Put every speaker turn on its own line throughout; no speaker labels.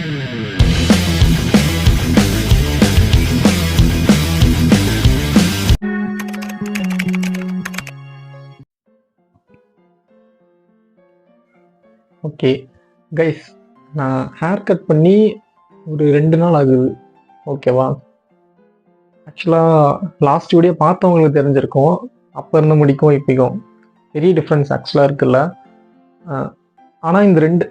Okay guys, நான் hair cut பண்ணி ஒரு 2 நாள் ஆகுது. ஓகேவா? ஆக்சுவலாக லாஸ்ட் வீடியோ பார்த்தவங்களுக்கு தெரிஞ்சிருக்கும். அப்போ இருந்த முடிக்கும் இப்போக்கும் பெரிய டிஃப்ரென்ஸ் ஆக்சுவலாக இருக்குல்ல. ஆனால் இந்த 2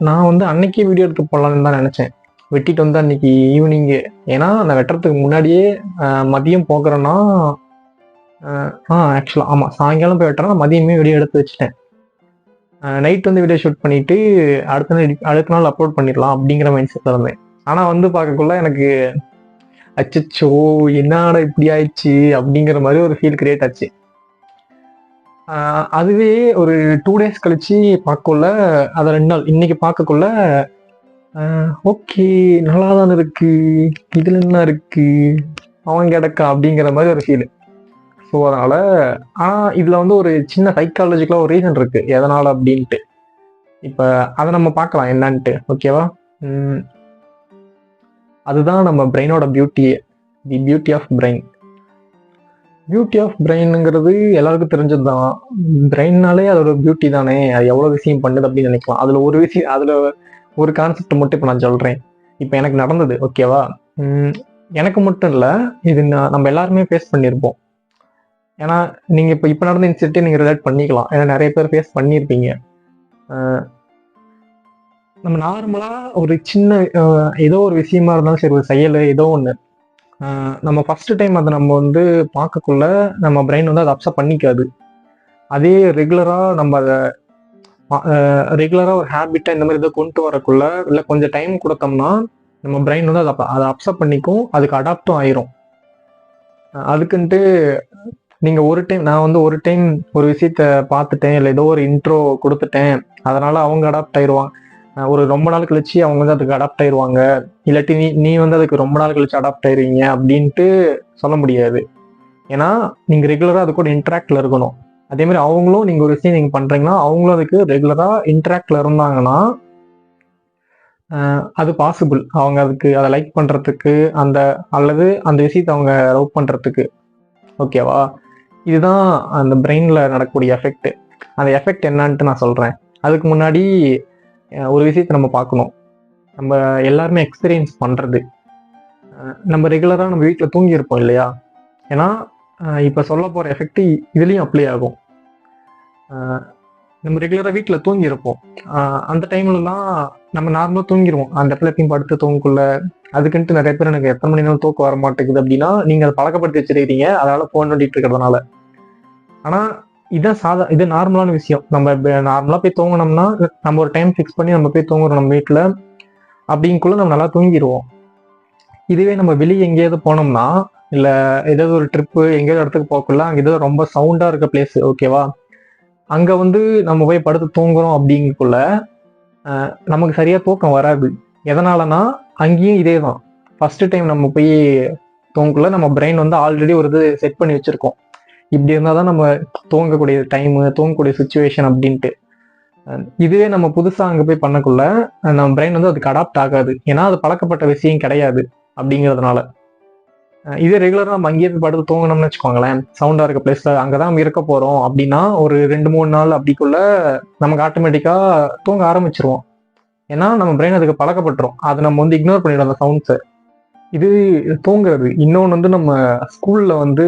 நான் வந்து அன்னைக்கே வீடியோ எடுத்து போடலான்னு தான் நினச்சேன். வெட்டிட்டு வந்து அன்னைக்கு ஈவினிங்கு, ஏன்னா நான் வெட்டுறதுக்கு முன்னாடியே மதியம் போகிறேன்னா ஆக்சுவலாக ஆமாம், சாயங்காலம் போய் வெட்டுறேன்னா மதியமே வீடியோ எடுத்து வச்சுட்டேன். நைட் வந்து வீடியோ ஷூட் பண்ணிட்டு அடுத்த நாள் அப்லோட் பண்ணிடலாம் அப்படிங்கிற மைண்ட் செட்டில் இருந்தேன். ஆனால் வந்து பார்க்கக்குள்ள எனக்கு அச்சோ என்னடா இப்படி ஆயிடுச்சு அப்படிங்கிற மாதிரி ஒரு ஃபீல் கிரியேட் ஆச்சு. அதுவே ஒரு 2 days கழிச்சு பார்க்கக்குள்ள, அதை 2 நாள் இன்னைக்கு பார்க்கக்குள்ள ஓகே நல்லா தானே இருக்கு, இதுல என்ன இருக்கு, அவன் கிடக்கா அப்படிங்கிற மாதிரி ஒரு ஃபீல். ஸோ அதனால இதில் வந்து ஒரு சின்ன சைக்காலஜிக்கலாக ஒரு ரீசன் இருக்கு எதனால் அப்படின்ட்டு. இப்போ அதை நம்ம பார்க்கலாம் என்னன்ட்டு. ஓகேவா? அதுதான் நம்ம பிரெயினோட பியூட்டியே, the beauty of brain. Beauty of பிரெயினுங்கிறது எல்லாருக்கும் தெரிஞ்சது தான். பிரெயின்னாலே அதோட பியூட்டி தானே, அது எவ்வளோ விஷயம் பண்ணுது அப்படின்னு நினைக்கலாம். அதில் ஒரு கான்செப்ட் மட்டும் இப்போ நான் சொல்கிறேன். இப்போ எனக்கு நடந்தது. ஓகேவா? எனக்கு மட்டும் இல்லை, இது நம்ம எல்லாருமே ஃபேஸ் பண்ணியிருப்போம். ஏன்னா நீங்கள் இப்போ நடந்த இன்சிடென்ட்டை நீங்கள் ரிலேட் பண்ணிக்கலாம். ஏன்னா நிறைய பேர் ஃபேஸ் பண்ணியிருப்பீங்க. நம்ம நார்மலாக ஒரு சின்ன ஏதோ ஒரு விஷயமா இருந்தாலும் சரி, ஒரு செயல் ஏதோ ஒன்று, நம்ம ஃபர்ஸ்ட் டைம் அதை நம்ம வந்து பார்க்கக்குள்ள நம்ம பிரெயின் வந்து அதை அப்செப்ட் பண்ணிக்காது. அதே ரெகுலராக நம்ம அதை ரெகுலராக ஒரு ஹேபிட்டாக இந்த மாதிரி இதை கொண்டு வரக்குள்ள, இல்லை கொஞ்சம் டைம் கொடுத்தோம்னா நம்ம பிரெயின் வந்து அதை அப்செப்ட் பண்ணிக்கும், அதுக்கு அடாப்டும் ஆயிரும். அதுக்குன்ட்டு நீங்கள் நான் வந்து ஒரு டைம் ஒரு விஷயத்த பார்த்துட்டேன், இல்லை ஏதோ ஒரு இன்ட்ரோ கொடுத்துட்டேன், அதனால அவங்க அடாப்ட் ஆயிடுவாங்க. ஒரு ரொம்ப நாள் கழிச்சு அவங்க வந்து அதுக்கு அடாப்ட் ஆயிடுவாங்க, இல்லாட்டி நீ வந்து அதுக்கு ரொம்ப நாள் கழிச்சு அடாப்ட் ஆயிருவீங்க அப்படின்ட்டு சொல்ல முடியாது. ஏன்னா நீங்கள் ரெகுலராக அது கூட இன்ட்ராக்டில் இருக்கணும். அதே மாதிரி அவங்களும் நீங்கள் ஒரு விஷயம் நீங்கள் பண்ணுறீங்கன்னா அவங்களும் அதுக்கு ரெகுலராக இன்ட்ராக்டில் இருந்தாங்கன்னா அது பாசிபிள். அவங்க அதுக்கு அதை லைக் பண்ணுறதுக்கு அல்லது அந்த விஷயத்தை அவங்க லவ் பண்ணுறதுக்கு. ஓகேவா? இதுதான் அந்த பிரெயினில் நடக்கக்கூடிய எஃபெக்ட். அந்த எஃபெக்ட் என்னன்ட்டு நான் சொல்கிறேன். அதுக்கு முன்னாடி ஒரு விஷயத்தை நம்ம பார்க்கணும். நம்ம எல்லாருமே எக்ஸ்பீரியன்ஸ் பண்ணுறது, நம்ம ரெகுலராக நம்ம வீட்டில் தூங்கியிருப்போம் இல்லையா? ஏன்னா இப்போ சொல்ல போகிற எஃபெக்ட் இதுலேயும் அப்ளை ஆகும். நம்ம ரெகுலராக வீட்டில் தூங்கியிருப்போம். அந்த டைம்லலாம் நம்ம நார்மலாக தூங்கிடுவோம். அந்த இடத்துல எப்பயும் படுத்து தூங்குக்குள்ள அதுக்குன்ட்டு நிறைய பேர் எனக்கு எத்தனை மணி நேரம் தூக்கம் வர மாட்டேங்குது அப்படின்னா நீங்கள் அதை பழக்கப்படுத்தி வச்சிருக்கீங்க, அதனால ஃபோன் நோண்டிட்டு இருக்கிறதுனால. ஆனால் இது நார்மலான விஷயம். நம்ம நார்மலாக போய் தூங்கினோம்னா நம்ம ஒரு டைம் ஃபிக்ஸ் பண்ணி நம்ம போய் தூங்குறோம் நம்ம வீட்டில், அப்படிங்குள்ள நம்ம நல்லா தூங்கிடுவோம். இதுவே நம்ம வெளியே எங்கேயாவது போனோம்னா, இல்லை ஏதாவது ஒரு ட்ரிப்பு எங்கேயாவது இடத்துக்கு போகக்குள்ள அங்கே ஏதோ ரொம்ப சவுண்டாக இருக்க பிளேஸ், ஓகேவா, அங்கே வந்து நம்ம போய் படுத்து தூங்குறோம் அப்படிங்குள்ள நமக்கு சரியாக தூக்கம் வராது. எதனாலனா அங்கேயும் இதே தான். ஃபர்ஸ்ட் டைம் நம்ம போய் தூங்கக்குள்ள நம்ம பிரெயின் வந்து ஆல்ரெடி ஒரு இது செட் பண்ணி வச்சிருக்கோம், இப்படி இருந்தால் தான் நம்ம தூங்கக்கூடிய டைமு, தூங்கக்கூடிய சுச்சுவேஷன் அப்படின்ட்டு. இதுவே நம்ம புதுசாக அங்கே போய் பண்ணக்குள்ள நம்ம பிரெயின் வந்து அதுக்கு அடாப்ட் ஆகாது. ஏன்னா அது பழக்கப்பட்ட விஷயம் கிடையாது அப்படிங்கிறதுனால. இதே ரெகுலராக நம்ம அங்கேயே போய் படுத்து தூங்கணும்னு வச்சுக்கோங்களேன், சவுண்டாக இருக்க பிளேஸில் அங்கே தான் நம்ம இருக்க போகிறோம் அப்படின்னா ஒரு 2-3 நாள் அப்படிக்குள்ள நமக்கு ஆட்டோமேட்டிக்காக தூங்க ஆரம்பிச்சிருவோம். ஏன்னா நம்ம பிரெயின் அதுக்கு பழக்கப்பட்டுரும். அதை நம்ம வந்து இக்னோர் பண்ணிடும் அந்த சவுண்ட்ஸை. இது தூங்குறது. இன்னொன்று வந்து நம்ம ஸ்கூலில் வந்து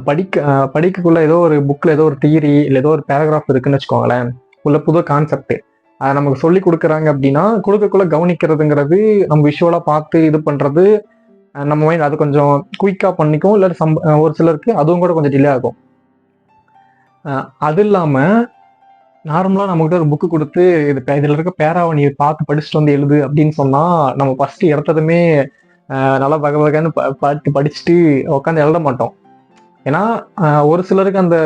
படிக்கக்குள்ள ஏதோ ஒரு புக்கில் ஏதோ ஒரு தியரி இல்லை ஏதோ ஒரு பேராகிராஃப் இருக்குன்னு வச்சுக்கோங்களேன், உள்ள புது கான்செப்ட் அதை நமக்கு சொல்லி கொடுக்குறாங்க அப்படின்னா கொடுக்கக்குள்ள கவனிக்கிறதுங்கிறது நம்ம விஷுவலாக பார்த்து இது பண்ணுறது நம்ம மைண்ட் அது கொஞ்சம் குயிக்காக பண்ணிக்கும். இல்லை ஒரு சிலருக்கு அதுவும் கூட கொஞ்சம் டிலே ஆகும். அது இல்லாமல் நார்மலாக நம்மகிட்ட ஒரு புக்கு கொடுத்து இதில் இருக்க பேராவை நீ பார்த்து படிச்சுட்டு வந்து எழுது அப்படின்னு சொன்னால் நம்ம ஃபஸ்ட்டு எடுத்ததுமே நல்லா வகன்னு படிச்சுட்டு உட்காந்து எழுத மாட்டோம். ஏன்னா ஒரு சிலருக்கு அந்த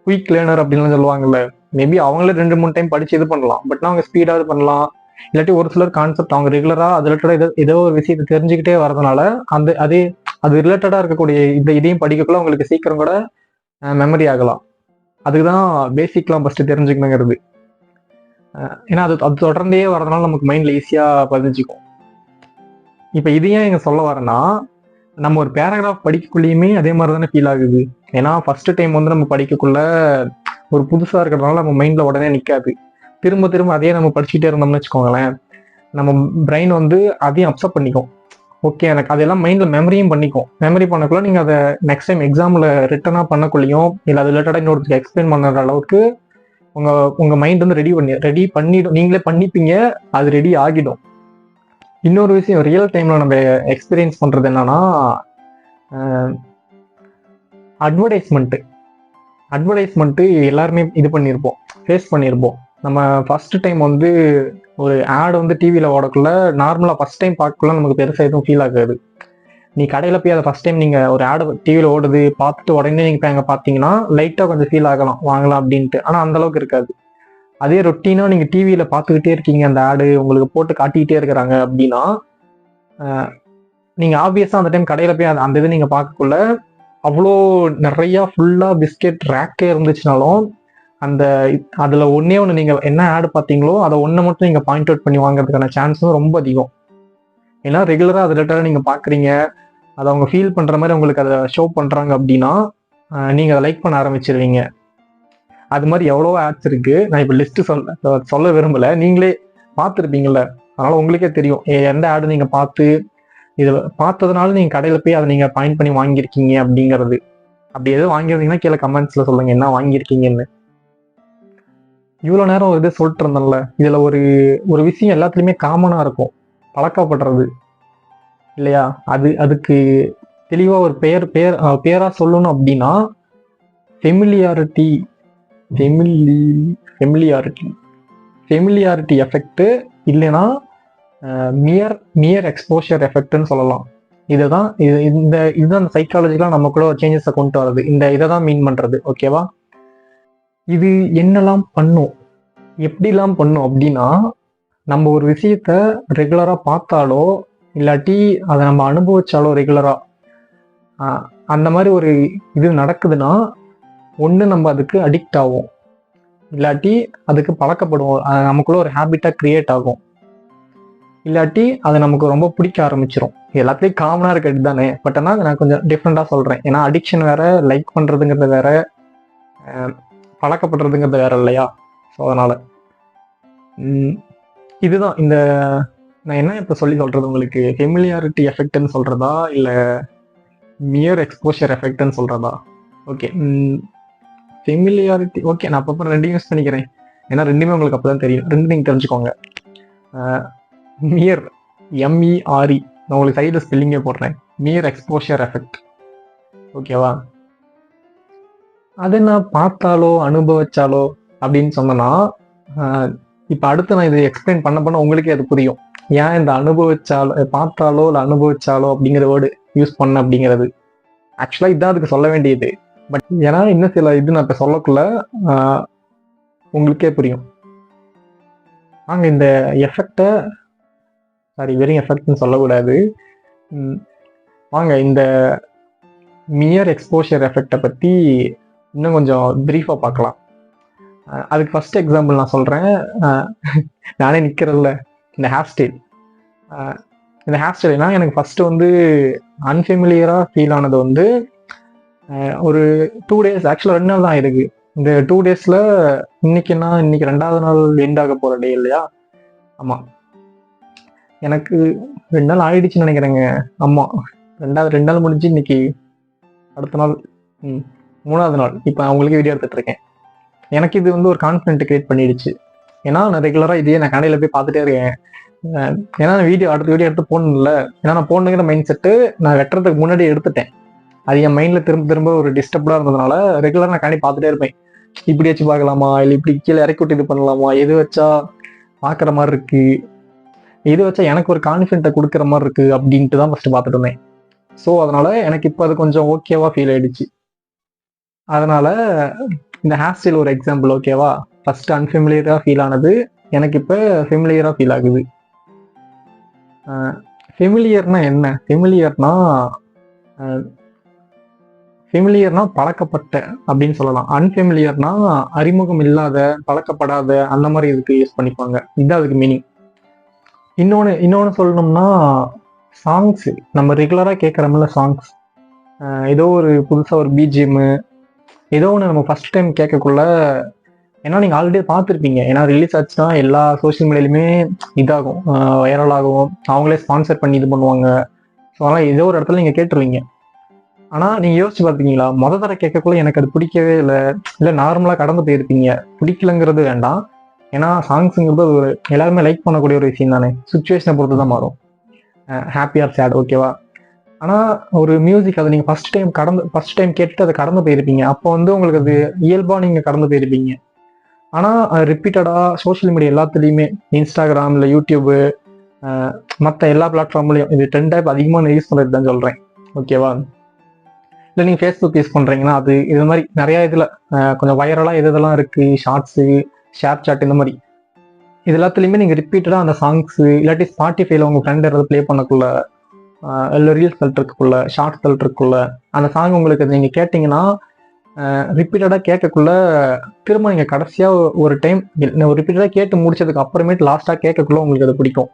குயிக் லேர்னர் அப்படின்னு சொல்லுவாங்கல்ல, மேபி அவங்களே 2-3 டைம் படிச்சு இது பண்ணலாம். பட் அவங்க ஸ்பீடாக பண்ணலாம். இல்லாட்டி ஒரு சிலர் கான்செப்ட் அவங்க ரெகுலராக அது ரிலேட்டடாக ஏதோ ஒரு விஷயத்தை தெரிஞ்சுக்கிட்டே வரதுனால அது ரிலேட்டடாக இருக்கக்கூடிய இதையும் படிக்கக்குள்ள அவங்களுக்கு சீக்கிரம் கூட மெமரி ஆகலாம். அதுக்குதான் பேசிக்லாம் ஃபர்ஸ்ட் தெரிஞ்சுக்கணுங்கிறது. ஏன்னா அது அது தொடர்ந்தே வரதுனால நமக்கு மைண்ட்ல ஈஸியா பதிஞ்சுக்கும். இப்ப இது ஏன் இங்க சொல்ல வரேன்னா, நம்ம ஒரு பேராகிராஃப் படிக்கக்குள்ளேயுமே அதே மாதிரி தானே ஃபீல் ஆகுது. ஏன்னா ஃபர்ஸ்ட் டைம் வந்து நம்ம படிக்கக்குள்ள ஒரு புதுசா இருக்கிறதுனால நம்ம மைண்ட்ல உடனே நிக்காது. திரும்ப திரும்ப அதே நம்ம படிச்சுட்டே இருந்தோம்னு வச்சுக்கோங்களேன், நம்ம பிரெயின் வந்து அதையும் அப்சர்வ் பண்ணிக்கும். ஓகே, எனக்கு அதெல்லாம் மைண்ட்ல மெமரியும் பண்ணிக்கும். மெமரி பண்ணக்குள்ள நீங்க அதை நெக்ஸ்ட் டைம் எக்ஸாம்ல ரிட்டனா பண்ணக்குள்ளேயும் இல்லை அது ரிலேட்டடா இன்னொருத்தருக்கு எக்ஸ்பிளைன் பண்ணுற அளவுக்கு உங்க உங்க மைண்ட் வந்து ரெடி பண்ணிடும். நீங்களே பண்ணிப்பீங்க, அது ரெடி ஆகிடும். இன்னொரு விஷயம் ரியல் டைம்ல நம்ம எக்ஸ்பீரியன்ஸ் பண்றது என்னன்னா, அட்வர்டைஸ்மெண்ட் அட்வர்டைஸ்மெண்ட் எல்லாருமே இது பண்ணியிருப்போம், ஃபேஸ் பண்ணியிருப்போம். நம்ம ஃபர்ஸ்ட் டைம் வந்து ஒரு ஆட் வந்து டிவியில ஓடக்குள்ள நார்மலா ஃபர்ஸ்ட் டைம் பார்க்கக்குள்ள நமக்கு பெருசா எதுவும் ஃபீல் ஆகாது. நீ கடையில போய் அதை ஃபர்ஸ்ட் டைம் நீங்க ஒரு ஆடு டிவியில ஓடுது பார்த்துட்டு உடனே நீங்க போய் அங்க பாத்தீங்கன்னா லைட்டா கொஞ்சம் ஃபீல் ஆகலாம், வாங்கலாம் அப்படின்ட்டு. ஆனா அந்த அளவுக்கு இருக்காது. அதே ரொட்டீனா நீங்க டிவியில பார்த்துக்கிட்டே இருக்கீங்க, அந்த ஆடு உங்களுக்கு போட்டு காட்டிக்கிட்டே இருக்கிறாங்க அப்படின்னா, நீங்க ஆப்வியஸா அந்த டைம் கடையில போய் அந்த இது நீங்க பார்க்கக்குள்ள அவ்வளோ நிறைய ஃபுல்லா பிஸ்கெட் ரேக்கே இருந்துச்சுனாலும் அந்த அதுல ஒன்னே ஒன்று நீங்க என்ன ஆடு பார்த்தீங்களோ அதை ஒன்றை மட்டும் நீங்க பாயிண்ட் அவுட் பண்ணி வாங்குறதுக்கான சான்ஸும் ரொம்ப அதிகம். ஏன்னா ரெகுலரா அது ரிலேட்டடா நீங்க பாக்குறீங்க, அதை அவங்க ஃபீல் பண்ற மாதிரி உங்களுக்கு அதை ஷோ பண்றாங்க அப்படின்னா நீங்க அதை லைக் பண்ண ஆரம்பிச்சிருவீங்க. அது மாதிரி எவ்வளவோ ஆட்ஸ் இருக்கு. நான் இப்போ லிஸ்ட் சொல்ல விரும்பல, நீங்களே பார்த்துருப்பீங்கல்ல, அதனால உங்களுக்கே தெரியும் எந்த ஆடு நீங்க பார்த்து இதை பார்த்ததுனால நீங்க கடையில போய் அதை நீங்க பாயிண்ட் பண்ணி வாங்கியிருக்கீங்க அப்படிங்கிறது. அப்படி எதுவும் வாங்கியிருந்தீங்கன்னா கீழே கமெண்ட்ஸ்ல சொல்லுங்க என்ன வாங்கியிருக்கீங்கன்னு. இவ்வளவு நேரம் ஒரு இது சொல்லிட்டு இருந்தேன்ல, இதுல ஒரு ஒரு விஷயம் எல்லாத்துலயுமே காமனா இருக்கும், பழக்கப்படுறது இல்லையா? அதுக்கு தெளிவா ஒரு பேரா சொல்லணும் அப்படின்னா ஃபெமிலியாரிட்டி ஃபெமிலியாரிட்டி எஃபெக்ட், இல்லைன்னா மியர் எக்ஸ்போஷர் எஃபெக்ட்னு சொல்லலாம். இதுதான் இதுதான் சைக்காலஜிக்கலா நமக்குள்ள ஒரு சேஞ்சஸை கொண்டு வர்றது. இதை தான் மீன் பண்றது. ஓகேவா? இது என்னெல்லாம் பண்ணும், எப்படிலாம் பண்ணும் அப்படின்னா, நம்ம ஒரு விஷயத்த ரெகுலரா பார்த்தாலோ இல்லாட்டி அதை நம்ம அனுபவிச்சாலோ ரெகுலரா அந்த மாதிரி ஒரு இது நடக்குதுன்னா, ஒன்று நம்ம அதுக்கு அடிக்ட் ஆகும், இல்லாட்டி அதுக்கு பழக்கப்படுவோம், நமக்குள்ள ஒரு ஹேபிட்டா கிரியேட் ஆகும், இல்லாட்டி அது நமக்கு ரொம்ப பிடிக்க ஆரம்பிச்சிடும். எல்லாத்துலேயும் காமனா இருக்கிறது தானே. பட் ஆனால் நான் கொஞ்சம் டிஃப்ரெண்டா சொல்றேன். ஏன்னா அடிக்ஷன் வேற, லைக் பண்றதுங்கிறது வேற, பழக்கப்படுறதுங்கிறது வேற இல்லையா? ஸோ அதனால இதுதான் இந்த நான் என்ன இப்போ சொல்றது உங்களுக்கு, ஃபெமிலியாரிட்டி எஃபெக்ட்னு சொல்றதா இல்லை மியர் எக்ஸ்போஷர் எஃபெக்ட்னு சொல்றதா? ஓகே, ஃபெமிலியாரிட்டி ஓகே, நான் அப்பப்போ ரெண்டையும் யூஸ் பண்ணிக்கிறேன். ஏன்னா ரெண்டுமே உங்களுக்கு அப்பதான் தெரியும், ரெண்டு நீங்க தெரிஞ்சுக்கோங்க. மியர் எம்இஆர்இ, நான் உங்களுக்கு சைடில் ஸ்பெல்லிங்கே போடுறேன், மியர் எக்ஸ்போஷர் எஃபெக்ட். ஓகேவா? அதை நான் பார்த்தாலோ அனுபவிச்சாலோ அப்படின்னு சொன்னா, இப்போ அடுத்து நான் இதை எக்ஸ்பிளைன் பண்ண உங்களுக்கே அது புரியும், ஏன் இந்த அனுபவிச்சாலோ பார்த்தாலோ இல்லை அனுபவிச்சாலோ அப்படிங்கிற வேர்டு யூஸ் பண்ண அப்படிங்கிறது. ஆக்சுவலா இதுதான் அதுக்கு சொல்ல வேண்டியது. பட் ஏன்னா இன்னும் சில இது நான் இப்போ சொல்லக்குள்ள உங்களுக்கே புரியும். நாங்கள் இந்த எஃபெக்டை வெறும் எஃபெக்ட்னு சொல்லக்கூடாது. வாங்க இந்த மியர் எக்ஸ்போஷர் எஃபெக்டை பற்றி இன்னும் கொஞ்சம் ப்ரீஃபாக பார்க்கலாம். அதுக்கு ஃபர்ஸ்ட் எக்ஸாம்பிள் நான் சொல்கிறேன். நானே நிற்கிறதில்ல, இந்த ஹேர் ஸ்டைல்னா எனக்கு ஃபர்ஸ்ட் வந்து அன்ஃபெமிலியராக ஃபீல் ஆனது வந்து ஒரு 2 days, ஆக்சுவலாக 2 நாள் தான் இருக்கு. இந்த 2 daysல இன்னைக்கு 2வது நாள் எண்ட் ஆக போகிற டே இல்லையா? ஆமாம், எனக்கு 2 நாள் ஆயிடுச்சுன்னு நினைக்கிறேங்க. ஆமாம், 2 நாள் முடிஞ்சு இன்னைக்கு அடுத்த நாள் 3வது நாள் இப்போ அவங்களுக்கு வீடியோ எடுத்துட்டு இருக்கேன். எனக்கு இது வந்து ஒரு கான்ஃபிடென்ட் கிரியேட் பண்ணிடுச்சு. ஏன்னா நான் ரெகுலராக இதையே நான் கடையில் போய் பார்த்துட்டே இருக்கேன். ஏன்னா நான் அடுத்த வீடியோ எடுத்து போடணும்ல, ஏன்னா நான் போடணுங்கிற மைண்ட் செட்டு நான் வெட்டுறதுக்கு முன்னாடி எடுத்துட்டேன். அது என் மைண்ட்ல திரும்ப ஒரு டிஸ்டர்பா இருந்ததுனால ரெகுலராக நான் கண்டி பார்த்துட்டே இருப்பேன். இப்படி வச்சு பார்க்கலாமா, இல்லை இப்படி கீழே இறக்கி விட்டு இது பண்ணலாமா, எது வச்சா பார்க்குற மாதிரி இருக்கு, எது வச்சா எனக்கு ஒரு கான்ஃபிடென்ட்டை கொடுக்குற மாதிரி இருக்கு அப்படின்ட்டு தான் ஃபர்ஸ்ட் பார்த்துட்டு இருந்தேன். ஸோ அதனால எனக்கு இப்போ அது கொஞ்சம் ஓகேவா ஃபீல் ஆயிடுச்சு. அதனால இந்த ஹேர் ஸ்டைல் ஒரு எக்ஸாம்பிள். ஓகேவா? ஃபர்ஸ்ட் அன்ஃபெமிலியரா ஃபீல் ஆனது எனக்கு இப்போ ஃபெமிலியரா ஃபீல் ஆகுது. ஃபெமிலியர்னா என்ன? ஃபெமிலியர்னா ஃபெமிலியர்னா பழக்கப்பட்ட அப்படின்னு சொல்லலாம். அன்ஃபெமிலியர்னா அறிமுகம் இல்லாத, பழக்கப்படாத அந்த மாதிரி இதுக்கு யூஸ் பண்ணிப்பாங்க. இதுதான் அதுக்கு மீனிங். இன்னொன்னு சொல்லணும்னா சாங்ஸ் நம்ம ரெகுலரா கேட்கறோம்ல சாங்ஸ், ஏதோ ஒரு புதுசா ஒரு பிஜிஎம் ஏதோ ஒன்று நம்ம ஃபர்ஸ்ட் டைம் கேட்கக்குள்ள, ஏன்னா நீங்க ஆல்ரெடி பார்த்துருப்பீங்க. ஏன்னா ரிலீஸ் ஆச்சுன்னா எல்லா சோஷியல் மீடியாலுமே இதாகும், வைரல் ஆகும், அவங்களே ஸ்பான்சர் பண்ணி இது பண்ணுவாங்க. ஸோ அதெல்லாம் ஏதோ ஒரு இடத்துல நீங்க கேட்டுருவீங்க. ஆனா நீங்க யோசிச்சு பார்த்துருக்கீங்களா, தடவை கேட்கக்குள்ள எனக்கு அது பிடிக்கவே இல்லை நார்மலா கடந்து போயிருப்பீங்க. பிடிக்கலங்கிறது வேண்டாம், ஏன்னா சாங்ஸுங்கிறது ஒரு எல்லாருமே லைக் பண்ணக்கூடிய ஒரு விஷயம் தானே. சுச்சுவேஷனை பொறுத்து தான் மாறும், ஹாப்பி ஆர் சேட், ஓகேவா. ஆனா ஒரு மியூசிக் அதை நீங்க ஃபர்ஸ்ட் டைம் கேட்டுட்டு அதை கடந்து போயிருப்பீங்க. அப்போ வந்து உங்களுக்கு அது இயல்பா நீங்க கடந்து போயிருப்பீங்க. ஆனா ரிப்பீட்டடா சோஷியல் மீடியா எல்லாத்துலயுமே, இன்ஸ்டாகிராம் இல்லை யூடியூபு, மற்ற எல்லா பிளாட்ஃபார்ம்லயும் இது ட்ரெண்ட் டைப் அதிகமாக யூஸ் பண்றது தான் சொல்றேன், ஓகேவா. இல்லை நீங்க ஃபேஸ்புக் யூஸ் பண்றீங்கன்னா அது இது மாதிரி நிறைய இதுல கொஞ்சம் வைரலா இதெல்லாம் இருக்கு, ஷார்ட்ஸு, ஷேர் சாட், இந்த மாதிரி இது எல்லாத்துலயுமே நீங்க ரிப்பீட்டடா அந்த சாங்ஸ் இல்லாட்டி ஸ்பாட்டிஃபைல உங்க ஃப்ரெண்ட் யாராவது ப்ளே பண்ணக்குள்ள, இல்லை ரீல்ஸ் தள்ளுறதுக்குள்ள, ஷார்ட்ஸ் தள்ளுறதுக்குள்ள அந்த சாங் உங்களுக்கு நீங்க கேட்டீங்கன்னா ரிப்பீட்டடா கேட்கக்குள்ள, திரும்ப நீங்க கடைசியா ஒரு டைம் ரிப்பீட்டடா கேட்டு முடிச்சதுக்கு அப்புறமேட்டு லாஸ்டா கேட்கக்குள்ள உங்களுக்கு அது பிடிக்கும்.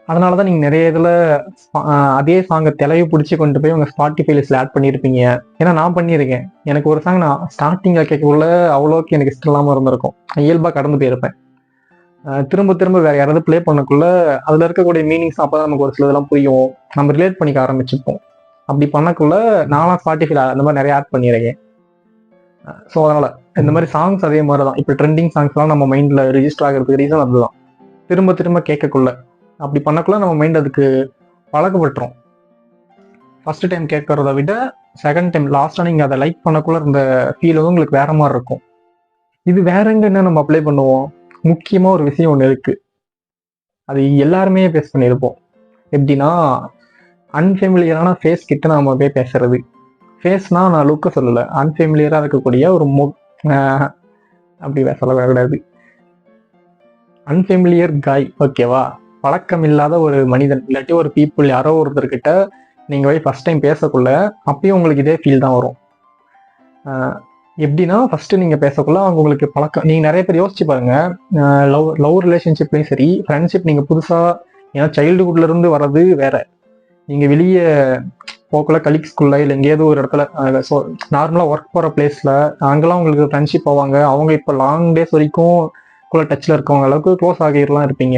அதனாலதான் நீங்க நிறைய இதுல அதே சாங்கை தெளிவு பிடிச்சி கொண்டு போய் உங்க ஸ்பாட்டிஃபை லிஸ்ட்ல ஆட் பண்ணியிருப்பீங்க. ஏன்னா நான் பண்ணியிருக்கேன். எனக்கு ஒரு சாங் நான் ஸ்டார்டிங்ல கேட்கக்குள்ள அவ்வளோக்கு எனக்கு இஷ்டம் இல்லாம இருந்திருக்கும், இயல்பா கடந்து போயிருப்பேன். திரும்ப திரும்ப வேற யாராவது ப்ளே பண்ணக்குள்ள அதுல இருக்கக்கூடிய மீனிங்ஸ் அப்பதான் நமக்கு ஒரு சில இதெல்லாம் புரியும், நம்ம ரிலேட் பண்ணிக்க ஆரம்பிச்சுப்போம். அப்படி பண்ணக்குள்ள நான்லாம் ஸ்பாட்டிஃபைல அந்த மாதிரி நிறைய ஆட் பண்ணியிருக்கேன். ஸோ அதனால இந்த மாதிரி சாங்ஸ் அதே மாதிரி தான். இப்போ ட்ரெண்டிங் சாங்ஸ்லாம் நம்ம மைண்ட்ல ரிஜிஸ்டர் ஆகிறதுக்கு ரீசன் அதுதான். திரும்ப திரும்ப கேட்கக்குள்ள அப்படி பண்ணக்குள்ள நம்ம மைண்ட் அதுக்கு பழக்கப்பட்டுரும். ஃபர்ஸ்ட் டைம் கேட்கறத விட செகண்ட் டைம் லாஸ்டா நீங்க அதை லைக் பண்ணக்குள்ள இருந்த ஃபீல் வந்து உங்களுக்கு வேற மாதிரி இருக்கும். இது வேற எங்க என்ன நம்ம அப்ளை பண்ணுவோம், முக்கியமா ஒரு விஷயம் ஒன்று இருக்கு, அது எல்லாருமே பேஸ் பண்ணியிருப்போம். எப்படின்னா அன்ஃபெமிலியரான ஃபேஸ் கிட்ட நாம போய் பேசுறது. ஃபேஸ்னா நான் லுக்க சொல்லலை, அன்ஃபெமிலியரா இருக்கக்கூடிய ஒரு அப்படி சொல்லக்கூடாது, அன்ஃபெமிலியர் காய், ஓகேவா. பழக்கம் இல்லாத ஒரு மனிதன் இல்லாட்டி ஒரு பீப்புள் யாரோ ஒருத்தர்கிட்ட நீங்க போய் ஃபர்ஸ்ட் டைம் பேசக்குள்ள அப்பயும் உங்களுக்கு இதே ஃபீல் தான் வரும். எப்படின்னா ஃபர்ஸ்ட் நீங்க பேசக்குள்ள அவங்க உங்களுக்கு பழக்கம், நீங்க நிறைய பேர் யோசிச்சு பாருங்க, லவ் ரிலேஷன்ஷிப்லயும் சரி, ஃப்ரெண்ட்ஷிப், நீங்க புதுசா, ஏன்னா சைல்டுஹுட்ல இருந்து வர்றது வேற, நீங்க வெளியே போக்குள்ள கலீக்ஸ்குள்ள இல்லை எங்கேயாவது ஒரு இடத்துல நார்மலா ஒர்க் போற பிளேஸ்ல அங்கெல்லாம் உங்களுக்கு ஃப்ரெண்ட்ஷிப் ஆவாங்க. அவங்க இப்போ லாங் டேஸ் வரைக்கும் குள்ள டச்ல இருக்கவங்க அளவுக்கு க்ளோஸ் ஆகிடலாம் இருப்பீங்க.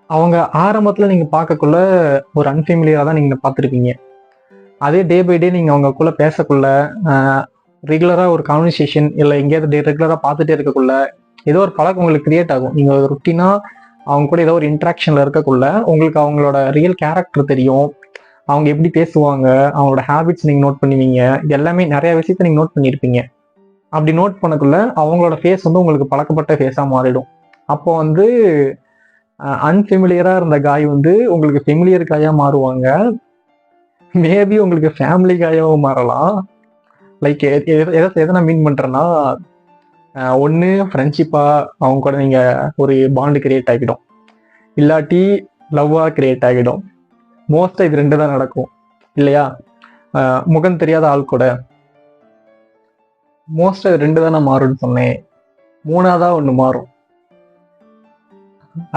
அவங்க ஆரம்பத்துல நீங்க பார்க்கக்குள்ள ஒரு அன்ஃபெமிலியரா தான் நீங்க பார்த்துருப்பீங்க. அதே டே பை டே நீங்க அவங்க கூட பேசக்குள்ள, ரெகுலரா ஒரு கான்வர்சேஷன் இல்லை எங்கேயாவது ரெகுலரா பார்த்துட்டே இருக்கக்குள்ள ஏதோ ஒரு பழக்கம் உங்களுக்கு கிரியேட் ஆகும். நீங்க ஒரு ருட்டீனா அவங்க கூட ஏதோ ஒரு இன்ட்ராக்ஷன்ல இருக்கக்குள்ள உங்களுக்கு அவங்களோட ரியல் கேரக்டர் தெரியும், அவங்க எப்படி பேசுவாங்க, அவங்களோட ஹேபிட்ஸ் நீங்க நோட் பண்ணுவீங்க. இது எல்லாமே நிறைய விஷயத்த நீங்க நோட் பண்ணியிருப்பீங்க. அப்படி நோட் பண்ணக்குள்ள அவங்களோட ஃபேஸ் வந்து உங்களுக்கு பழக்கப்பட்ட ஃபேஸா மாறிடும். அப்போ வந்து அன்ஃபெமிலியரா இருந்த காய் வந்து உங்களுக்கு ஃபெமிலியர் காயா மாறுவாங்க. மேபி உங்களுக்கு ஃபேமிலி காயாவும் மாறலாம். லைக் எதை நான் மீன் பண்றேன்னா, ஒன்று ஃப்ரெண்ட்ஷிப்பா அவங்க கூட நீங்க ஒரு பாண்டு கிரியேட் ஆகிடும், இல்லாட்டி லவ்வா கிரியேட் ஆகிடும். மோஸ்டா இது ரெண்டு தான் நடக்கும் இல்லையா. முகம் தெரியாத ஆள் கூட மோஸ்டா இது ரெண்டு தான் நான் மாறும்னு சொன்னேன், மூணாவதா ஒண்ணு மாறும்,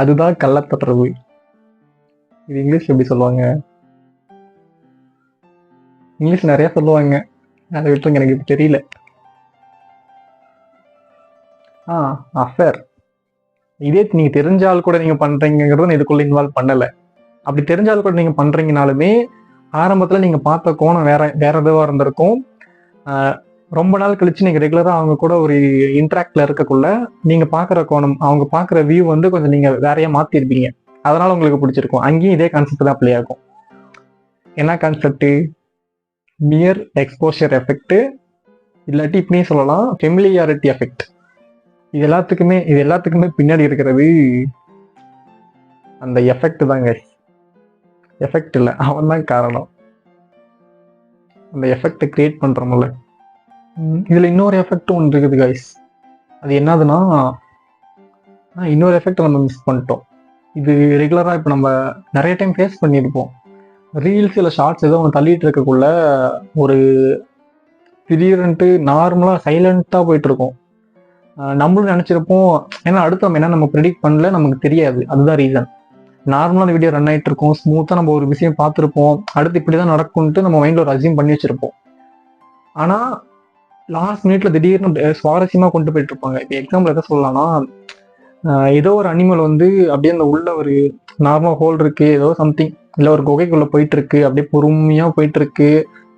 அதுதான் கள்ளத்தொடர்பு. இது இங்கிலீஷ் எப்படி சொல்லுவாங்க, இங்கிலீஷ் நிறைய சொல்லுவாங்க, அதை விட்டு எனக்கு தெரியல. அஃபேர். இதே நீங்க தெரிஞ்ச ஆள் கூட நீங்க பண்றீங்கிறத இதுக்குள்ள இன்வால்வ் பண்ணல. அப்படி தெரிஞ்ச ஆள் கூட நீங்க பண்றீங்கனாலுமே ஆரம்பத்துல நீங்க பார்த்த கோணம் வேற எதுவா இருந்திருக்கும். ரொம்ப நாள் கழிச்சு நீங்க ரெகுலரா அவங்க கூட ஒரு இன்ட்ராக்ட்ல இருக்கக்குள்ள நீங்க பாக்குற கோணம், அவங்க பாக்குற வியூ வந்து கொஞ்சம் நீங்க வேறையா மாத்திருப்பீங்க. அதனால உங்களுக்கு பிடிச்சிருக்கும். அங்கேயும் இதே கான்செப்ட் தான் அப்ளை ஆகும். என்ன கான்செப்ட், மியர் எக்ஸ்போஷர் எஃபெக்ட், இல்லாட்டி இப்படின்னு சொல்லலாம் ஃபெமிலியாரிட்டி எஃபெக்ட். இது எல்லாத்துக்குமே பின்னாடி இருக்கிறது அந்த எஃபெக்ட் தாங்க. எஃபெக்ட் இல்லை, அவன் தான் காரணம். அந்த எஃபெக்ட் கிரியேட் பண்றோம்ல, இதுல இன்னொரு எஃபெக்ட் ஒன்று இருக்குது கைஸ். அது என்னதுன்னா, இன்னொரு எஃபெக்ட் நம்ம மிஸ் பண்ணிட்டோம். இது ரெகுலரா இப்போ நம்ம நிறைய டைம் ஃபேஸ் பண்ணியிருப்போம். ரீல்ஸ் இல்லை ஷார்ட்ஸ் ஏதோ ஒன்று தள்ளிட்டு இருக்கக்குள்ள ஒரு திடீர்னுட்டு நார்மலாக சைலண்ட்டாக போயிட்டு இருக்கோம். நம்மளும் நினச்சிருப்போம், ஏன்னா அடுத்து நம்ம என்ன நம்ம ப்ரெடிக்ட் பண்ணல, நமக்கு தெரியாது. அதுதான் ரீசன். நார்மலாக அந்த வீடியோ ரன் ஆகிட்டு இருக்கும், ஸ்மூத்தாக நம்ம ஒரு விஷயம் பார்த்துருப்போம், அடுத்து இப்படி தான் நடக்கும்ட்டு நம்ம மைண்டில் ஒரு அசியூம் பண்ணி வச்சிருப்போம். ஆனால் லாஸ்ட் மினிட்ல திடீர்னு சுவாரஸ்யமாக கொண்டு போயிட்டு இருப்பாங்க. இப்போ எக்ஸாம்பிள் எதை சொல்லலாம்னா, ஏதோ ஒரு அனிமல் வந்து அப்படியே அந்த உள்ள ஒரு நார்மல் ஹோல் இருக்கு, ஏதோ சம்திங் இல்லை ஒரு குகைக்குள்ள போயிட்டு இருக்கு, அப்படியே பொறுமையாக போயிட்டு இருக்கு.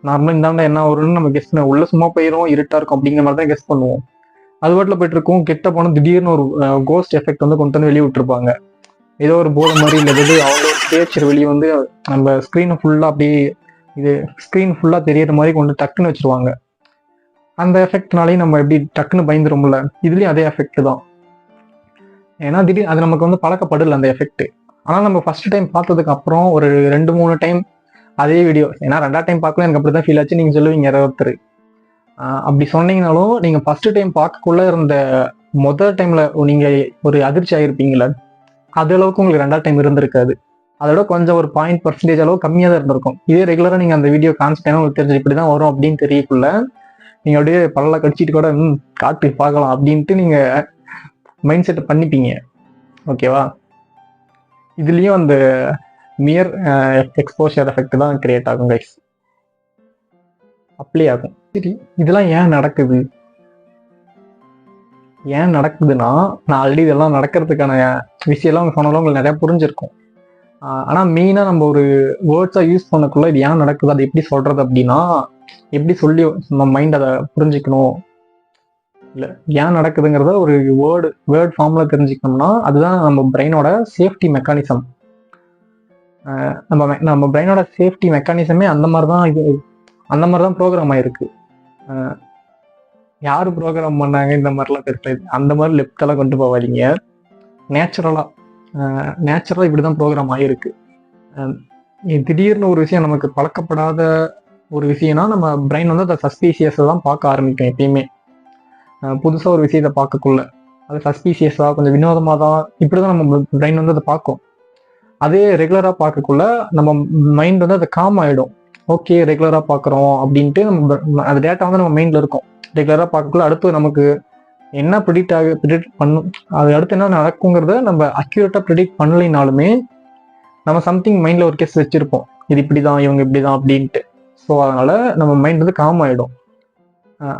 நார்மலாக இந்தாண்ட என்ன வரும்னு நம்ம கெஸ் பண்ண, உள்ள சும்மா போயிடும், இருட்டா இருக்கும் அப்படிங்கிற மாதிரி தான் கெஸ் பண்ணுவோம். அது வாட்டில் போயிட்டு இருக்கும், கெட்ட போனால் திடீர்னு ஒரு கோஸ்ட் எஃபெக்ட் வந்து கொண்டு வந்து வெளியே விட்டுருப்பாங்க. ஏதோ ஒரு போதை மாதிரி இல்லை, ஏதாவது அவங்க ஸ்டேச்சர் வெளியே வந்து நம்ம ஸ்க்ரீனை ஃபுல்லாக அப்படியே இது ஸ்க்ரீன் ஃபுல்லாக தெரியற மாதிரி கொண்டு டக்குன்னு வச்சிருவாங்க. அந்த எஃபெக்ட்னாலேயும் நம்ம எப்படி டக்குன்னு பயந்துரும்ல, இதுலேயும் அதே எஃபெக்ட் தான். ஏன்னா திடீர்னு அது நமக்கு வந்து பழக்கப்படல அந்த எஃபெக்ட். ஆனால் நம்ம ஃபர்ஸ்ட் டைம் பார்த்ததுக்கு அப்புறம் ஒரு 2-3 டைம் அதே வீடியோ, ஏன்னா 2வது டைம் பார்க்கல எனக்கு அப்படி தான் ஃபீல் ஆச்சு. நீங்கள் சொல்லுவீங்க ஒருத்தர் அப்படி சொன்னீங்கனாலும், நீங்கள் ஃபர்ஸ்ட் டைம் பார்க்கக்குள்ள இருந்த முதல் டைம்ல நீங்கள் ஒரு அதிர்ச்சி ஆகிருப்பீங்களே, அது அளவுக்கு உங்களுக்கு 2வது டைம் இருந்திருக்காது. அதோட கொஞ்சம் ஒரு 0.% அளவு கம்மியாக தான் இருந்திருக்கும். இதே ரெகுலராக நீங்கள் அந்த வீடியோ கான்ஸ்டன்டாக உங்களுக்கு தெரிஞ்சு இப்படி தான் வரும் அப்படின்னு தெரியக்குள்ள, நீங்கள் அப்படியே பல்ல கடிச்சிட்டு கூட காட்டு பார்க்கலாம் அப்படின்ட்டு நீங்கள் மைண்ட் செட்டை பண்ணிப்பீங்க. ஓகேவா? இதுலேயும் அந்த மியர் எக்ஸ்போஷர் எஃபெக்ட் தான் கிரியேட் ஆகும் கைஸ், அப்ளை ஆகும். சரி, இதெல்லாம் ஏன் நடக்குது? ஏன் நடக்குதுன்னா, நான் ஆல்ரெடி இதெல்லாம் நடக்கிறதுக்கான விஷயம்லாம் சொன்னாலும் உங்களுக்கு நிறையா புரிஞ்சிருக்கும். ஆனால் மெயினாக நம்ம ஒரு வேர்ட்ஸாக யூஸ் பண்ணக்குள்ள இது ஏன் நடக்குது, அது எப்படி சொல்கிறது அப்படின்னா, எப்படி சொல்லி நம்ம மைண்ட் அதை புரிஞ்சுக்கணும், இல்லை ஏன் நடக்குதுங்கிறத ஒரு வேர்ட் ஃபார்மில் தெரிஞ்சுக்கணும்னா, அதுதான் நம்ம பிரெயினோட சேஃப்டி மெக்கானிசம். நம்ம பிரெயினோட சேஃப்டி மெக்கானிசமே அந்த மாதிரி தான் ப்ரோக்ராம் ஆயிருக்கு. யார் ப்ரோக்ராம் பண்ணாங்க இந்த மாதிரிலாம் தெரியல, அந்த மாதிரி லெஃப்டெல்லாம் கொண்டு போவாதீங்க. நேச்சுரலாக இப்படி தான் ப்ரோக்ராம் ஆகிருக்கு. திடீர்னு ஒரு விஷயம் நமக்கு பழக்கப்படாத ஒரு விஷயம்னா நம்ம பிரெயின் வந்து அதை சஸ்பீசியஸை தான் பார்க்க ஆரம்பிக்கும். எப்பயுமே புதுசாக ஒரு விஷயத்தை பார்க்கக்குள்ள அது சஸ்பீசியஸாக கொஞ்சம் வினோதமாக தான் இப்படி தான் நம்ம பிரெயின் வந்து அதை பார்க்கும். அதே ரெகுலராக பார்க்கக்குள்ள நம்ம மைண்ட் வந்து அதை காம் ஆகிடும். ஓகே, ரெகுலராக பார்க்குறோம் அப்படின்ட்டு நம்ம அந்த டேட்டா வந்து நம்ம மைண்டில் இருக்கும். ரெகுலராக பார்க்கக்குள்ள அடுத்து நமக்கு என்ன ப்ரிடிக்ட் பண்ணும், அது அடுத்து என்ன நடக்குங்கிறத நம்ம அக்யூரேட்டாக ப்ரிடிக்ட் பண்ணலைனாலுமே நம்ம சம்திங் மைண்டில் ஒரு கேஸ் வச்சுருப்போம், இது இப்படி தான், இவங்க இப்படி தான் அப்படின்ட்டு. ஸோ அதனால் நம்ம மைண்ட் வந்து காம் ஆகிடும்.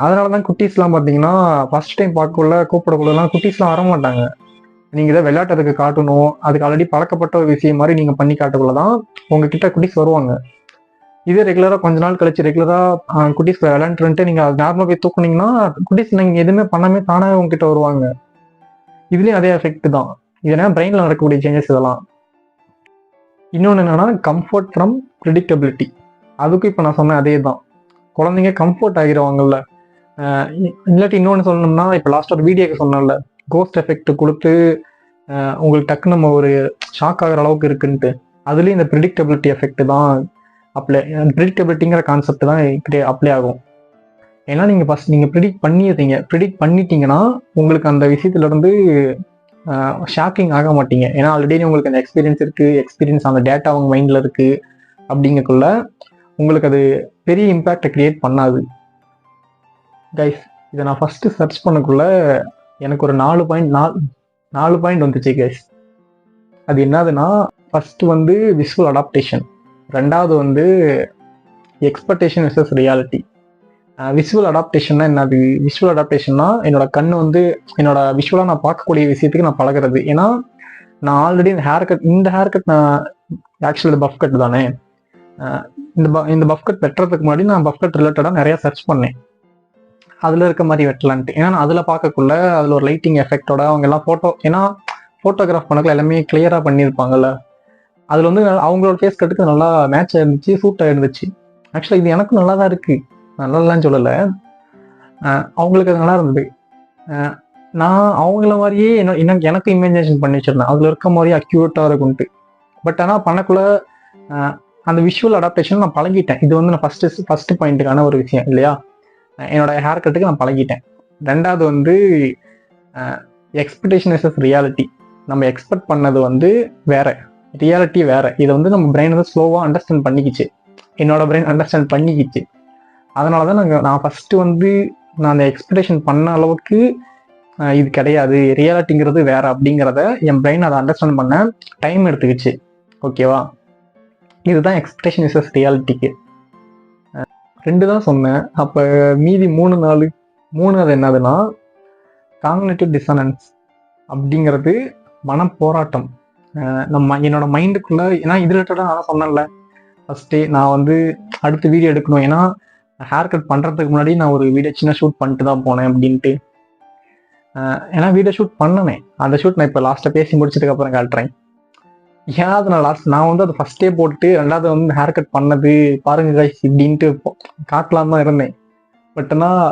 அதனால தான் குட்டீஸ்லாம் பார்த்தீங்கன்னா ஃபர்ஸ்ட் டைம் பார்க்கக்குள்ள கூப்பிடக்குள்ளலாம் குட்டீஸ்லாம் வரமாட்டாங்க. நீங்கள் இதை விளையாட்டுறதுக்கு காட்டணும், அதுக்கு ஆல்ரெடி பழக்கப்பட்ட ஒரு விஷயம் மாதிரி நீங்கள் பண்ணி காட்டக்குள்ள தான் உங்ககிட்ட குட்டீஸ் வருவாங்க. இதே ரெகுலராக கொஞ்ச நாள் கழிச்சு ரெகுலராக குட்டீஸ் விளையாண்டுட்டு நீங்கள் அது நார்மலாக போய் தூக்குனீங்கன்னா குட்டீஸ் நீங்கள் எதுவுமே பண்ணாமே தானாக உங்ககிட்ட வருவாங்க. இதுலேயும் அதே எஃபெக்ட் தான். இதனால் பிரெயினில் நடக்கக்கூடிய சேஞ்சஸ் இதெல்லாம். இன்னொன்று என்னன்னா, கம்ஃபர்ட் ஃப்ரம் ப்ரிடிக்டபிலிட்டி. அதுக்கும் இப்போ நான் சொன்னேன் அதே தான். குழந்தைங்க கம்ஃபர்ட் ஆகிடுவாங்கல்ல. இல்லாட்டி இன்னொன்று சொல்லணும்னா, இப்போ லாஸ்ட் ஒரு வீடியோக்கு சொன்னோம்ல, கோஸ்ட் எஃபெக்ட் கொடுத்து உங்களுக்கு டக்கு நம்ம ஒரு ஷாக் ஆகிற அளவுக்கு இருக்குன்ட்டு, அதுலேயும் இந்த ப்ரிடிக்டபிலிட்டி எஃபெக்ட் தான் ப்ரிடிக்டபிலிட்டிங்கிற கான்செப்ட் தான் அப்ளை ஆகும். ஏன்னா நீங்கள் ஃபஸ்ட் நீங்கள் ப்ரிடிக்ட் பண்ணிட்டீங்கன்னா உங்களுக்கு அந்த விஷயத்துலேருந்து ஷாக்கிங் ஆக மாட்டீங்க. ஏன்னா ஆல்ரெடி உங்களுக்கு அந்த எக்ஸ்பீரியன்ஸ் அந்த டேட்டா அவங்க மைண்டில் இருக்குது. அப்படிங்கக்குள்ள உங்களுக்கு அது பெரிய இம்பேக்டை கிரியேட் பண்ணாது கைஸ். இதை நான் ஃபஸ்ட்டு சர்ச் பண்ணக்குள்ள எனக்கு ஒரு 4 பாயிண்ட் வந்துச்சு கைஸ். அது என்னதுன்னா, ஃபஸ்ட்டு வந்து விஷுவல் அடாப்டேஷன், 2வது வந்து எக்ஸ்பெக்டேஷன் வெர்சஸ் ரியாலிட்டி. விஷுவல் அடாப்டேஷன்னா என்னது? விஷுவல் அடாப்டேஷன்னா என்னோட கண் வந்து என்னோட விஷுவலாக நான் பார்க்கக்கூடிய விஷயத்துக்கு நான் பழகிறது. ஏன்னா நான் ஆல்ரெடி இந்த ஹேர் கட் நான் ஆக்சுவலி பஃப் கட் தானே. இந்த பஃப் கட் வெட்டுறதுக்கு முன்னாடி நான் பஃப் கட் ரிலேட்டடாக நிறையா சர்ச் பண்ணேன், அதில் இருக்க மாதிரி வெட்டலான்ட்டு. ஏன்னா நான் அதில் பார்க்கக்குள்ள அதில் ஒரு லைட்டிங் எஃபெக்டோட அவங்க எல்லாம் ஏன்னா ஃபோட்டோகிராஃப் பண்ணக்குள்ள எல்லாமே கிளியராக பண்ணியிருப்பாங்கல்ல, அதில் வந்து அவங்களோட ஃபேஸ் கட்டுக்கு நல்லா மேட்ச் ஆயிருந்துச்சு, சூட்டாக இருந்துச்சு. ஆக்சுவலாக இது எனக்கும் நல்லா தான் இருக்குது, நல்லாலாம் சொல்லலை, அவங்களுக்கு அது நல்லா இருந்தது. நான் அவங்கள மாதிரியே எனக்கு இமேஜினேஷன் பண்ணி வச்சிருந்தேன், அதில் இருக்க மாதிரியே அக்யூரேட்டாக இருக்குன்ட்டு. பட் ஆனால் பண்ணக்குள்ள அந்த விஷுவல் அடாப்டேஷன் நான் பழகிட்டேன். இது வந்து நான் ஃபஸ்ட்டு பாயிண்ட்டுக்கான ஒரு விஷயம் இல்லையா. என்னோட ஹேர் கட்டுக்கு நான் பழகிட்டேன். 2வது வந்து எக்ஸ்பெக்டேஷன் வெர்சஸ் ரியாலிட்டி. நம்ம எக்ஸ்பெக்ட் பண்ணது வந்து வேற, ரியாலிட்டி வேற. இதை வந்து நம்ம பிரெயின் வந்து ஸ்லோவாக அண்டர்ஸ்டாண்ட் பண்ணிக்கிச்சு, என்னோட பிரெயின் அண்டர்ஸ்டாண்ட் பண்ணிக்கிச்சு. அதனால தான் நான் ஃபஸ்ட்டு வந்து நான் அந்த எக்ஸ்பெக்டேஷன் பண்ண அளவுக்கு இது கிடையாது, ரியாலிட்டிங்கிறது வேற அப்படிங்கிறத என் பிரெயின் அதை அண்டர்ஸ்டாண்ட் பண்ண டைம் எடுத்துக்கிச்சு. ஓகேவா? இதுதான் எக்ஸ்பெக்டேஷன் இஸ் ரியாலிட்டிக்கு. 2 தான் சொன்னேன். அப்போ மீதி 3 அது என்னதுன்னா காக்னிட்டிவ் டிசனன்ஸ் அப்படிங்கிறது மனப்போராட்டம். என்னோட மைண்டுக்குள்ள, ஏன்னா இது ரிலேட்டடாக நான் சொன்னேன்ல ஃபஸ்ட்டே, நான் வந்து அடுத்த வீடியோ எடுக்கணும், ஏன்னா ஹேர் கட் பண்ணுறதுக்கு முன்னாடி நான் ஒரு வீடியோ சின்ன ஷூட் பண்ணிட்டு தான் போனேன் அப்படின்ட்டு. ஏன்னா வீடியோ ஷூட் பண்ணனேன், அந்த ஷூட் நான் இப்போ லாஸ்ட்டாக பேசி முடிச்சதுக்கு அப்புறம் காட்டுறேன். ஏன்னா அது நான் வந்து அதை ஃபஸ்ட்டே போட்டு 2வது வந்து ஹேர் கட் பண்ணது பாருங்க கைஸ் இப்படின்ட்டு காட்டலாம் தான் இருந்தேன். பட் ஆனால்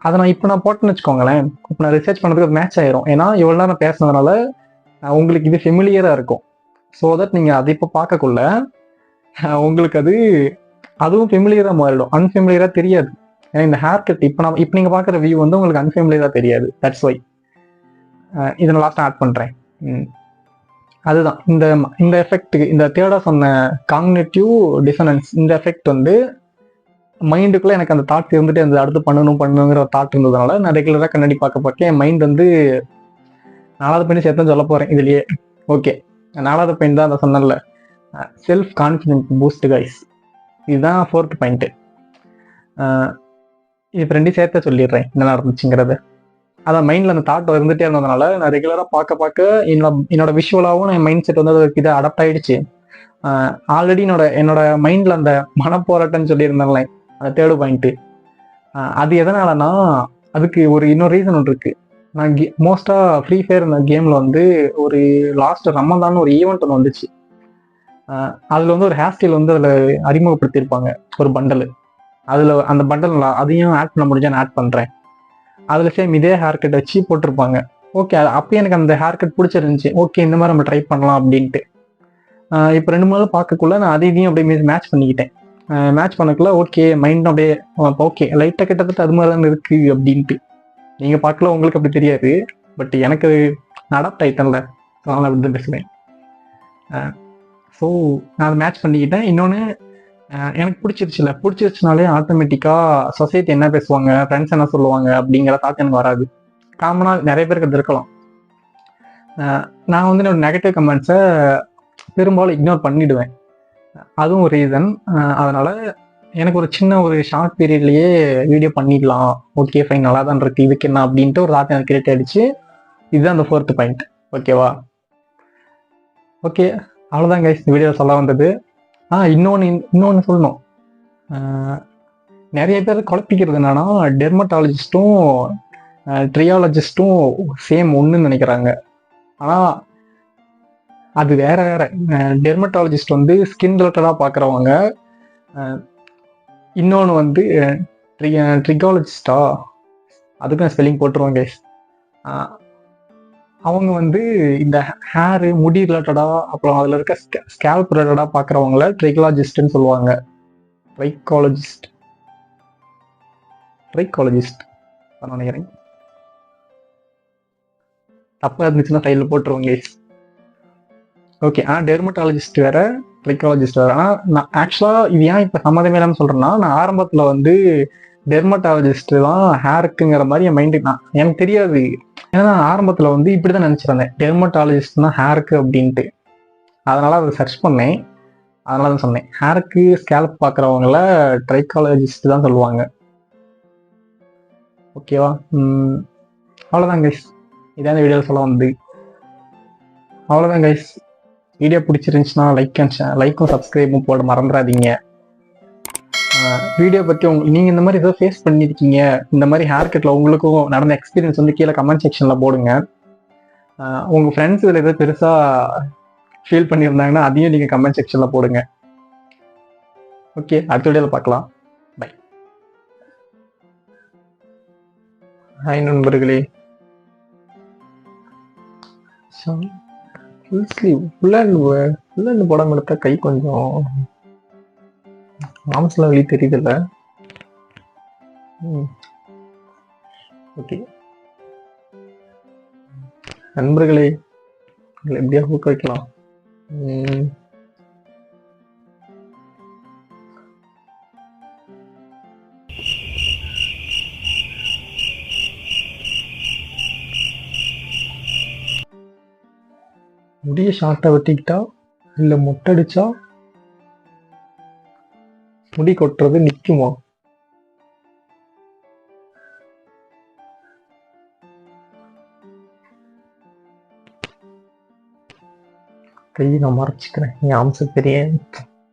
அதை நான் இப்போ போட்டேன்னு வச்சுக்கோங்களேன், இப்போ நான் ரிசர்ச் பண்ணுறதுக்கு மேட்ச் ஆயிரும். ஏன்னா இவ்வளோ நேரம் பேசுனதுனால உங்களுக்கு இது ஃபெமிலியராக இருக்கும். ஸோ தட் நீங்கள் அதை இப்போ பார்க்கக்குள்ள உங்களுக்கு அதுவும் ஃபெமிலியராக மாறிடும், அன்ஃபெமிலியராக தெரியாது. ஏன்னா இந்த ஹேர் கட் இப்போ நீங்கள் பார்க்குற வியூ வந்து உங்களுக்கு அன்ஃபெமிலியராக தெரியாது. தட்ஸ் வை இதை நான் லாஸ்ட்டாக ஆட் பண்ணுறேன். அதுதான் இந்த எஃபெக்ட்டுக்கு, இந்த தேர்டாக சொன்ன காக்னிட்டிவ் டிசனன்ஸ், இந்த எஃபெக்ட் வந்து மைண்டுக்குள்ளே எனக்கு அந்த தாட் இருந்துட்டு அந்த அடுத்து பண்ணணுங்கிற ஒரு தாட் இருந்ததுனால நான் ரெகுலராக கண்ணாடி பார்க்க என் மைண்ட் வந்து 4வது பாயிண்ட் சேர்த்து சொல்ல போகிறேன் இதுலேயே. ஓகே, 4வது பாயிண்ட் தான் அதை சொன்னல, செல்ஃப் கான்ஃபிடென்ட் பூஸ்ட் கைஸ். இதுதான் 4th பாயிண்ட்டு. இப்போ 2 சேர்த்து சொல்லிடுறேன் என்ன நடந்துச்சுங்கிறது. அதான் மைண்டில் அந்த தாட் இருந்துகிட்டே இருந்ததுனால நான் ரெகுலராக பார்க்க என்னோட விஷுவலாகவும் என் மைண்ட் செட் வந்து அதுக்கு இதை அடாப்ட் ஆகிடுச்சு. ஆல்ரெடி என்னோட மைண்டில் அந்த மனப்போராட்டம்னு சொல்லியிருந்தேன்ல, அந்த 3rd பாயிண்ட்டு, அது எதனாலனா அதுக்கு இன்னொரு ரீசன் ஒன்று இருக்குது. நான் மோஸ்ட்டாக ஃப்ரீ ஃபயர் இந்த கேமில் வந்து ஒரு லாஸ்ட் ரமதான் ஒரு ஈவெண்ட் ஒன்று வந்துச்சு. அதில் வந்து ஒரு ஹேர் ஸ்டைல் வந்து அதில் அறிமுகப்படுத்தியிருப்பாங்க, ஒரு பண்டலு. அதில் அந்த பண்டல் அதையும் ஆட் பண்ண முடிஞ்சா நான் ஆட் பண்ணுறேன். அதில் சேம் இதே ஹேர் கட் வச்சு போட்டிருப்பாங்க. ஓகே, அப்போ எனக்கு அந்த ஹேர் கட் பிடிச்சிருந்துச்சி. ஓகே, இந்த மாதிரி நம்ம ட்ரை பண்ணலாம் அப்படின்ட்டு. இப்போ 2 நாள் பார்க்கக்குள்ள நான் அதையும் அப்படியே மேட்ச் பண்ணிக்கிட்டேன். மேட்ச் பண்ணக்குள்ள ஓகே, மைண்டும் அப்படியே ஓகே, லைட்டாக கிட்டத்தட்ட அது மாதிரி தான் இருக்குது அப்படின்ட்டு. நீங்கள் பார்க்கல, உங்களுக்கு அப்படி தெரியாது, பட் எனக்கு நான் அடாப்ட் ஆகிட்டேன்ல, அதனால் அப்படி தான் பேசுவேன். ஸோ நான் அதை மேட்ச் பண்ணிக்கிட்டேன். இன்னொன்று எனக்கு பிடிச்சிருச்சுனாலே ஆட்டோமேட்டிக்காக சொசைட்டி என்ன பேசுவாங்க, ஃப்ரெண்ட்ஸ் என்ன சொல்லுவாங்க அப்படிங்கிற தாட் எனக்கு வராது. காமனாக நிறைய பேருக்கு அது இருக்கலாம். நான் வந்து என்னோட நெகட்டிவ் கமெண்ட்ஸை பெரும்பாலும் இக்னோர் பண்ணிவிடுவேன். அதுவும் ஒரு ரீசன். அதனால் எனக்கு ஒரு ஷார்ட் பீரியட்லேயே வீடியோ பண்ணிடலாம், ஓகே ஃபைன், நல்லா தான் இருக்குது, இதுக்கு என்ன அப்படின்ட்டு ஒரு தாட் எனக்கு கிரியேட் ஆகிடுச்சு. இதுதான் அந்த 4th பாயிண்ட். ஓகேவா? ஓகே, அவ்வளோதான் கைஸ் இந்த வீடியோ சொல்ல வந்தது. இன்னொன்று சொல்லணும். நிறைய பேர் குழப்பிக்கிறது என்னன்னா, டெர்மட்டாலஜிஸ்ட்டும் ட்ரியாலஜிஸ்ட்டும் சேம் ஒன்றுன்னு நினைக்கிறாங்க. ஆனால் அது வேற. டெர்மட்டாலஜிஸ்ட் வந்து ஸ்கின் ரிலேட்டடாக பார்க்குறவங்க. இன்னொன்று வந்து ட்ரிகாலஜிஸ்டா, அதுக்கு நான் ஸ்பெல்லிங் போட்டுருவேன் கைஸ். அவங்க வந்து இந்த ஹேரு, முடி ரிலேட்டடாக, அப்புறம் அதில் இருக்க ஸ்கேல்ப் ரிலேட்டடாக பார்க்குறவங்கள ட்ரிகாலஜிஸ்ட்னு சொல்லுவாங்க. ட்ரைகாலஜிஸ்ட் நினைக்கிறேன். தப்பாக இருந்துச்சுன்னா சைடில் போட்டுருவோம் கைஸ். ஓகே, டெர்மட்டாலஜிஸ்ட் வேற, ட்ரைகாலஜிஸ்ட் வேற. ஆனால் நான் ஆக்சுவலாக இது ஏன் இப்போ சம்மந்தமே இல்லாமல் சொல்கிறேன்னா, நான் ஆரம்பத்தில் வந்து டெர்மட்டாலஜிஸ்ட் தான் ஹேருக்குங்கிற மாதிரி என் மைண்டுக்கு எனக்கு தெரியாது. ஏன்னா நான் ஆரம்பத்தில் வந்து இப்படி தான் நினச்சிருந்தேன், டெர்மட்டாலஜிஸ்ட் தான் ஹேருக்கு அப்படின்ட்டு. அதனால் அதை சர்ச் பண்ணேன், அதனால தான் சொன்னேன். ஹேருக்கு ஸ்கேல்ப் பார்க்குறவங்கள ட்ரைகாலஜிஸ்ட் தான் சொல்லுவாங்க. ஓகேவா? அவ்வளோதான் கைஸ், இதான் இந்த வீடியோவில் சொல்ல வந்து. அவ்வளோதான் கைஸ், வீடியோ பிடிச்சிருந்துச்சுன்னா லைக்கும் சப்ஸ்கிரைபும் போட மறந்துடாதீங்க. வீடியோ பற்றி நீங்கள் இந்த மாதிரி ஏதோ ஃபேஸ் பண்ணியிருக்கீங்க, இந்த மாதிரி ஹேர் கட்டில் உங்களுக்கும் நடந்த எக்ஸ்பீரியன்ஸ் வந்து கீழே கமெண்ட் செக்ஷனில் போடுங்க. உங்கள் ஃப்ரெண்ட்ஸ் இதில் ஏதோ பெருசாக ஃபீல் பண்ணியிருந்தாங்கன்னா அதையும் நீங்கள் கமெண்ட் செக்ஷனில் போடுங்க. ஓகே, அடுத்த வீடியோவில் பார்க்கலாம். பை. ஹாய் நண்பர்களே. ஃபுல் ஸ்லீவ் ஃபுல்லாக போடாமல் எடுத்தா கை கொஞ்சம் ஆம்ஸ்லாம் வெளியே தெரியுதில்ல. ஓகே நண்பர்களே, எப்படியா ஊக்க வைக்கலாம். உம், முடிய ஷார்ட்டா வெட்டிக்கிட்டா இல்ல மொட்டை அடிச்சா முடி கொட்டுறது நிக்குமா? கையை நான் மறைச்சிக்கிறேன், என் அம்சம் பெரிய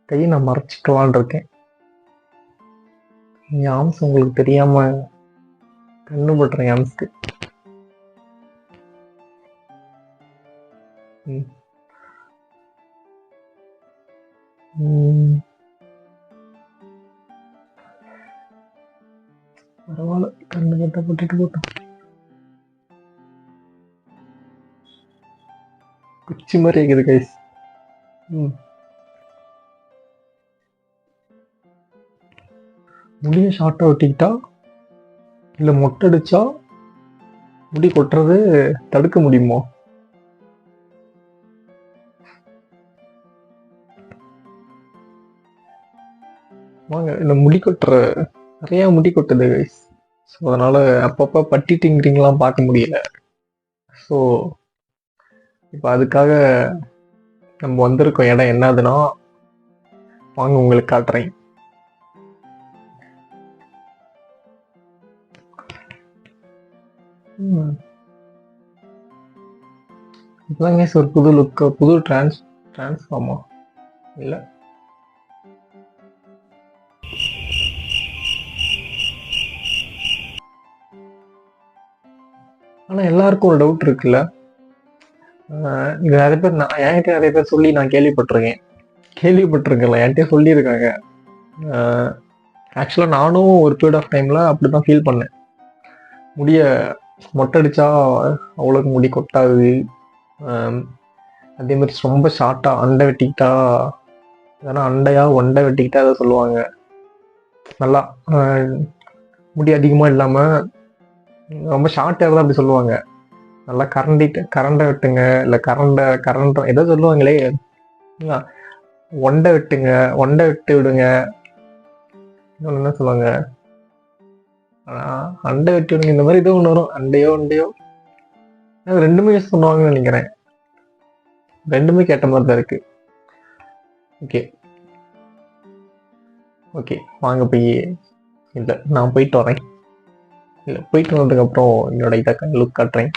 கையை நான் மறைச்சிக்கலான் இருக்கேன். என் அம்சம் உங்களுக்கு தெரியாம கண்ணு பட்டுறேன் என் அம்சுக்கு. பரவாயில்ல, கண்ணு கட்ட போட்டுட்டு போட்டோம். குச்சி மாதிரி இருக்குது கைஸ். முடிய ஷார்ட்டா வெட்டிக்கிட்டா இல்ல மொட்டை அடிச்சா முடி கொட்டுறது தடுக்க முடியுமா? வாங்க, இந்த முடி கொட்டுற நிறைய முடி கொட்டுது கைஸ். ஸோ அதனால அப்பப்போ பட்டி டிங்கிறீங்களாம் பார்க்க முடியல. ஸோ இப்போ அதுக்காக நம்ம வந்திருக்கோம். இடம் என்னதுன்னா, வாங்க உங்களுக்கு காட்டுறேன். இப்போதாங்க ஒரு புது லுக், புது டிரான்ஸ்ஃபார்மா இல்லை. ஆனால் எல்லாருக்கும் ஒரு டவுட் இருக்குல்ல, இது நிறைய பேர் என்கிட்ட நிறைய பேர் சொல்லி நான் கேள்விப்பட்டிருக்கேன்ல, என்கிட்ட சொல்லியிருக்காங்க. ஆக்சுவலாக நானும் ஒரு பீரியட் ஆஃப் டைமில் அப்படி தான் ஃபீல் பண்ணேன். முடிய மொட்டை அடித்தா அவ்வளோக்கு முடி கொட்டாது. அதே மாதிரி ரொம்ப ஷார்ட்டாக அண்டை வெட்டிக்கிட்டா, ஏன்னா ஒண்டை வெட்டிக்கிட்டா அதை சொல்லுவாங்க. நல்லா முடி அதிகமாக இல்லாமல் ரொம்ப ஷார்ட்டாக தான் அப்படி சொல்லுவாங்க. நல்லா கரண்டை வெட்டுங்க, இல்லை கரண்டை ஏதோ சொல்லுவாங்களே, ஒண்டை வெட்டு விடுங்க. இன்னொன்று என்ன சொல்லுவாங்க, அண்டை வெட்டி விடுங்க, இந்த மாதிரி ஏதோ ஒன்று வரும். அண்டையோ ரெண்டுமே யூஸ் பண்ணுவாங்கன்னு நினைக்கிறேன். ரெண்டுமே கேட்ட மாதிரி தான் இருக்கு. ஓகே வாங்க போய், இல்லை நான் போயிட்டு வரேன். இல்லை போயிட்டு வந்ததுக்கு அப்புறம் என்னோட இதை லுக் காட்டுறேன்.